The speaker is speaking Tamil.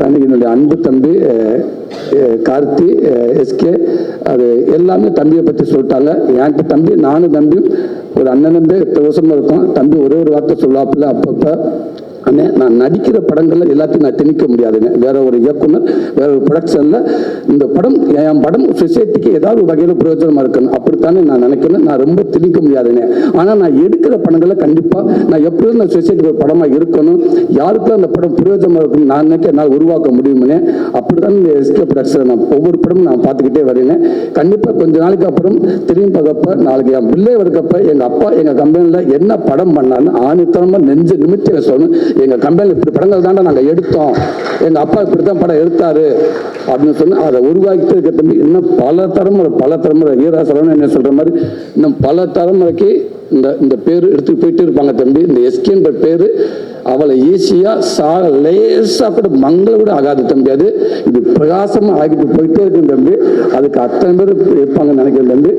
என்னுடைய அன்பு தம்பி கார்த்தி எஸ்கே அது எல்லாமே தம்பியை பற்றி சொல்லிட்டாங்க. என்கிட்ட தம்பி நானும் தம்பி ஒரு அண்ணன் தம்பி 8 வருஷமா இருக்கும். தம்பி ஒரே ஒரு வார்த்தை சொல்லாப்புல அப்பப்போ அண்ணே நான் நடிக்கிற படங்கள்ல எல்லாத்தையும் நான் திணிக்க முடியாதுங்க. வேற ஒரு இயக்குனர் வேற ஒரு ப்ரொடக்ஷன்ல இந்த படம் என் படம் சொசைட்டிக்கு ஏதாவது வகையில் பிரயோஜனமா இருக்கணும் அப்படித்தானே நான் நினைக்கிறேன். நான் ரொம்ப திணிக்க முடியாதுங்க. ஆனா நான் எடுக்கிற படங்களை கண்டிப்பா நான் எப்படியும் நான் சொசைட்டிக்கு ஒரு படமா இருக்கணும், யாருக்கும் அந்த படம் பிரயோஜனமா இருக்கணும் நான் நினைக்க என்னால் உருவாக்க முடியும்னே. அப்படிதான் இந்த எஸ்கே ப்ரொடக்ஷன் நான் ஒவ்வொரு படமும் நான் பார்த்துக்கிட்டே வரேன். கண்டிப்பா கொஞ்ச நாளைக்கு அப்புறம் திரும்பி பார்க்கப்ப நாளைக்கு என் பிள்ளை இருக்கப்ப எங்க அப்பா எங்க கம்பெனில என்ன படம் பண்ணான்னு ஆணித்தனமா நெஞ்சு நிமித்தி சொல்லணும். எங்க கம்பெனியில் இப்படி படங்கள் தாண்டா நாங்கள் எடுத்தோம், எங்க அப்பா இப்படித்தான் படம் எடுத்தாரு அப்படின்னு சொன்னா அதை உருவாக்கிட்டு இருக்க தம்பி இன்னும் பல தலைமுறை ஈராசலன்னு என்ன சொல்ற மாதிரி இன்னும் பல தலைமுறைக்கு இந்த பேர் எடுத்து போயிட்டு இருப்பாங்க தம்பி. இந்த எஸ்கேன்ற பேரு அவளை ஈஸியா லேசா கூட மங்கள கூட ஆகாது தம்பி. அது இது பிரகாசமா ஆகிட்டு போயிட்டே இருக்கு தம்பி. அதுக்கு அத்தனை பேர் இருப்பாங்கன்னு நினைக்கிறேன் தம்பி.